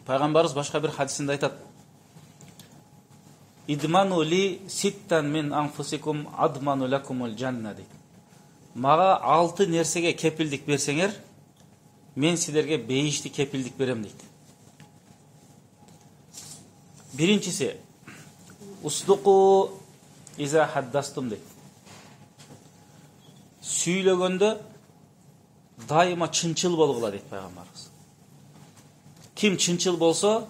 Пайғамбарыбыз башка бир хадисинде айтат: "Идману ли ситтан мин анфусикум адману лакумул жанна" дейт. Мага 6 нерсеге кепилдик берсеңер, мен силерге бейишти кепилдик берем дейт. Биринчиси устуку иза хаддастум дейт. Сүйлөгөндө дайыма чынчыл болгула дейт пайгамбарыбыз. Ким чынчыл болсо,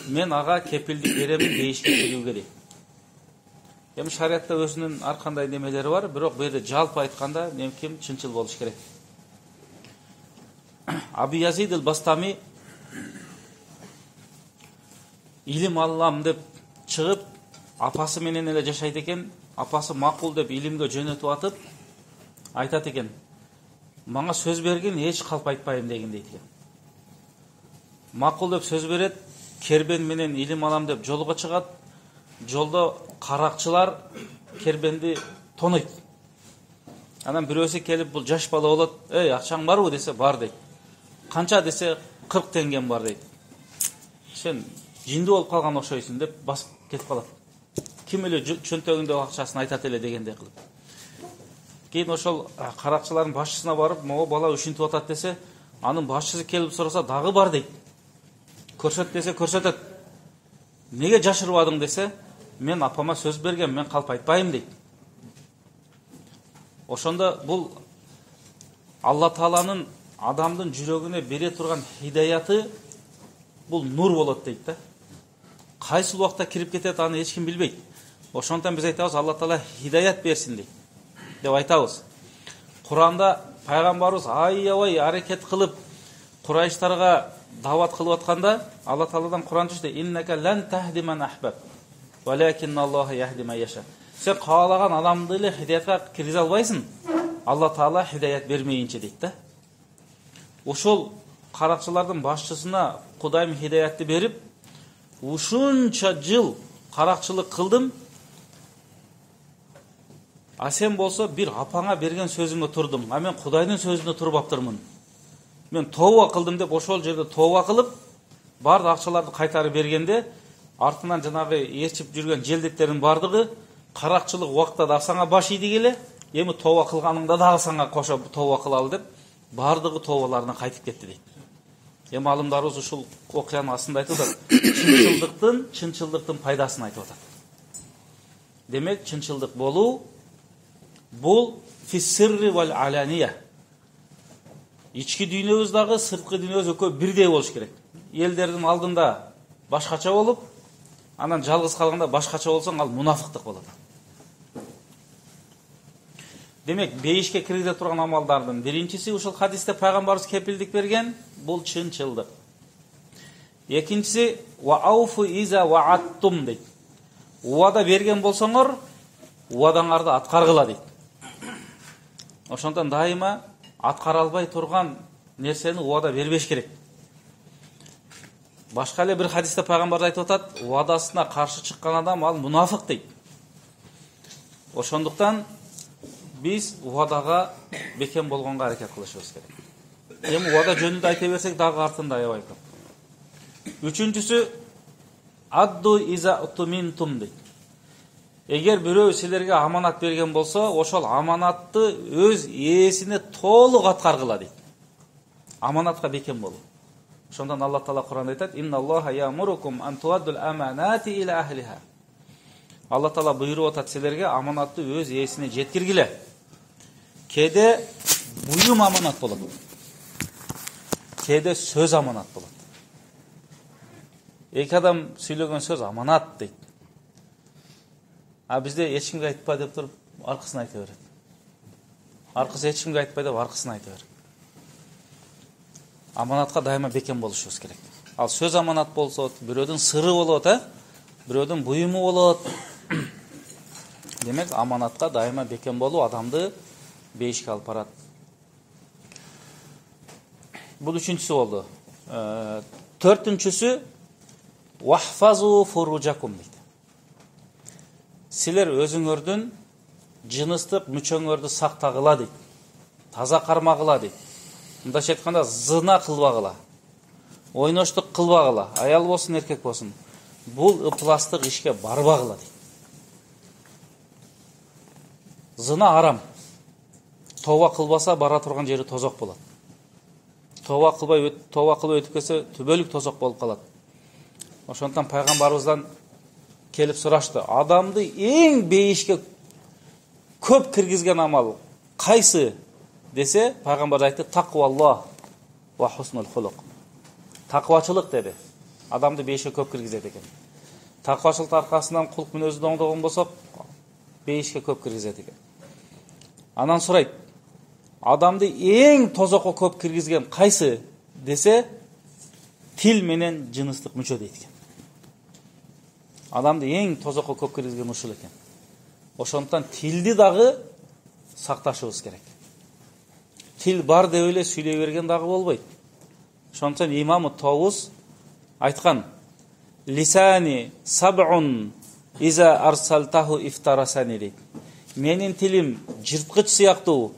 мен ага кепилдик берем бейишке келүүгө дейт. Эми шариатта өзүнүн ар кандай немелери бар, бирок бу жерде жалпы айтканда ким чынчыл болуш керек. Абу Язид ал-Бастами илим алам деп чыгып, апасы менен эле жашайт экен. Апасы макул деп илимге жөнөтүп атып, айтат экен: "Мага сөз берген, эч калп айтпайм" деген дейт экен. Макул деп сөз берет, кербен менен илим алам деп жолго чыгат. Жолдо каракчылар кербенди тонойт. Анан бирөөсү келип, бул жаш бала болот: "Эй, акчаң барбы?" десе, "Бар" дейт. "Канча?" десе, "40 теңгем бар" дейт. "Сен жинди болуп калган окшойсуң" деп басып кетип калат. Ким эле чөнтөгүндөгү акчасын айтат эле дегендей кылып. Кийин ошол каракчылардын башчысына барып, "Могу бала ушинтип атат" десе, анын башчысы келип сураса, "Дагы бар" дейт. "Көрсөт" десе, көрсөтөт. "Неге жашырбадың" десе, "Мен апама сөз бергем, мен калп айтпайм" дейт. Ошондо бул Алла Тааланын адамдын жүрөгүнө бере турган хидаяты бул нур болот дейт да. Кайсы убакта кирип кетет, аны эч ким билбейт. Ошондон биз айтабыз, Алла Таала хидаят берсин дейт деп айтабыз. Куранда пайгамбарыбыз аябай аракет кылып Курайштарга дават кылып атканда, Алла Тааладан Куран түштү: "Иннака лан тахди ман ахбаб, валакинналлаху яхди ман яша." Сен каалаган адамды эле хидаятка киргизе албайсың, Алла Таала хидаят бермейинче дейт да. Ошол каракчылардын башчысына Кудайым хидаятты берип, ушунча жыл каракчылык кылдым. А сен болсо бир апаңа берген сөзүңө турдум, а мен Кудайдын сөзүнө турбаптырмын. Мен тооба кылдым деп ошол жерде тооба кылып, бардык акчаларды кайтарып бергенде, артынан жанагы ээрчип жүргөн желдеттердин бардыгы каракчылык убакта да сага баш ийди келе, эми тооба кылганыңда дагы сага кошо тооба кылалы деп, бардыгы тообаларына кайтып кетти дейт. Эми алымдарыбыз ушул окуянын астында айтып атат, чынчылдыктын пайдасын айтып атат. Демек, чынчылдык болуу бул фиссирри вал алания. Ички дүйнөбүз дагы, сырткы дүйнөбүз экөө бирдей болуш керек. Элдердин алдында башкача болуп, анан жалгыз калганда башкача болсоң, ал мунафыктык болот. Демек, бейишке киргизе турган амалдардын биринчиси ушул хадисте пайгамбарыбыз кепилдик берген, бул чынчылдык. Экинчиси ва ауфу иза вааттум дейт. Уада берген болсоңор, уадаңарды аткаргыла дейт. Ошондон дайыма аткара албай турган нерсени уада бербеш керек. Башка эле бир хадисте пайгамбар айтып атат, уадасына каршы чыккан адам ал мунафык дейт. Ошондуктан биз уадага бекем болгонго аракет кылышыбыз керек. Эми уада жөнүндө айта берсек дагы артында аябай көп. Үчүнчүсү адду иза утуминтум дейт. Эгер бирөө силерге аманат берген болсо, ошол аманатты өз ээсине толук аткаргыла дейт. Аманатка бекем болуу. Ошондон Алла Таала Куранда айтат: "Инналлаха ямурукум ан туаддул аманати иля ахлиха." Алла Таала буйруп атат силерге аманатты өз ээсине жеткиргиле. Кээде буюм аманат болот. Кээде сөз аманат болот. Эки адам сүйлөгөн сөз аманат дейт. А бизде эч кимге айтпа деп туруп, аркысын айта берет. Аркысы эч кимге айтпай деп аркысын айта берет. Аманатка дайыма бекем болушубуз керек. Ал сөз аманат болсо, бирөөдүн сыры болот, бирөөдүн буюму болот. Демек, аманатка дайыма бекем болуу адамды бейишке алып барат. Бул үчүнчүсү болду. Төртүнчүсү вахфазу фуружакум дейт. Силер өзүңөрдүн жыныстык мүчөңөрдү сактагыла дейт. Таза кармагыла дейт. Мындайча айтканда, зына кылбагыла. ойноштук кылбагыла, аял болсун, эркек болсун. Бул ыпластык ишке барбагыла дейт. Зына арам. Тоба кылбаса бара турган жери тозок болот. Тоба кылып өтүп кетсе түбөлүк тозок болуп калат. Ошондон пайгамбарыбыздан келип сурашты. Адамды эң бейишке көп киргизген амал кайсы десе, пайгамбар айтты: тақваллах ва хуснул хулук. Тақвачылык деди. Адамды бейишке көп киргизет экен. Тақвачылык аркасынан кулк мүнөзү оңдогон болсок, бейишке көп киргизет экен. Анан сурайт: адамды эң тозокко көп киргизген кайсы десе, тил менен жыныстык мүчө дейт экен. Адамды эң тозокко көп киргизген ушул экен. Ошондон тилди дагы сакташыбыз керек. Тил бар деп эле сүйлөй берген дагы болбойт. Ошондон имам Тавус айткан: лисани саб'ун иза арсалтаху ифтарасани дейт. Менин тилим жырткыч сыяктуу,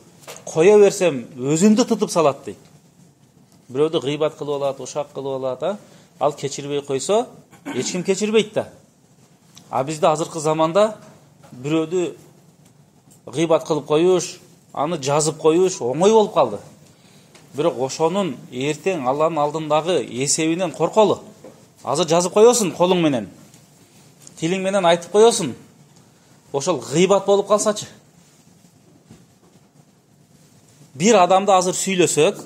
кое берсем өзүмдү тытып салат дейт. Бирөөдү гыйбат кылып алат, ушак кылып алат, ал кечирбей койсо, эч ким кечирбейт да. А бизде азыркы заманда бирөөдү гыйбат кылып коюш, аны жазып коюш оңой болуп калды. Бирок ошонун эртең Алланын алдындагы эсебинен корколу. Азыр жазып коесуң колуң менен, тилиң менен айтып коесуң. Ошол гыйбат болуп калсачы. Бир адамды азыр сүйлөсөк,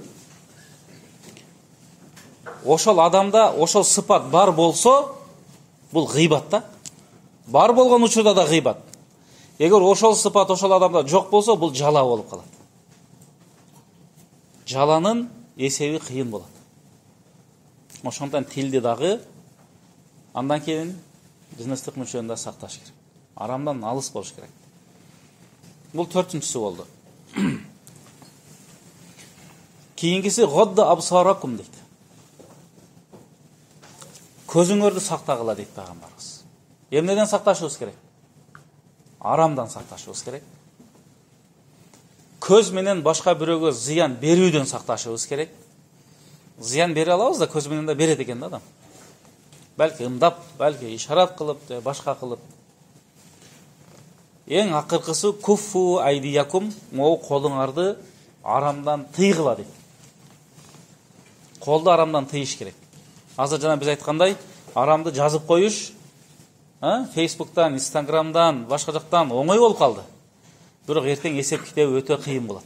ошол адамда ошол сыпат бар болсо, бул гыйбат да. Бар болгон учурда да гыйбат. Эгер ошол сыпат ошол адамда жок болсо, бул жала болуп калат. Жаланын эсеби кыйын болот. Ошондон тилди дагы, андан кийин жыныстык мүчөнү да сакташ керек. Арамдан алыс болуш керек. Бул 4-чүсү болду. Кийингиси годда абсаракум дейт. Көзүңөрдү сактагыла дейт пайгамбарыбыз. Эмнеден сакташыбыз керек? Арамдан сакташыбыз керек. Көз менен башка бирөөгө зыян берүүдөн сакташыбыз керек. Зыян бере алабыз да, көз менен да берет экен да адам. Балки ымдап, балки ишарат кылып, башка кылып. Эң акыркысы куффу айдиякум, могу колуңарды арамдан тыйгыла дейт. Колду арамдан тыйыш керек. Азыр жана биз айткандай, арамды жазып коюш, Facebook'tan, Instagram'dan, башка жактан оңой болуп калды. Бирок эртең эсеп китеп өтө кыйын болот.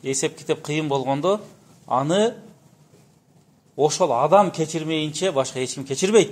Эсеп китеп кыйын болгондо, аны ошол адам кечирмейинче башка эч ким кечирбейт.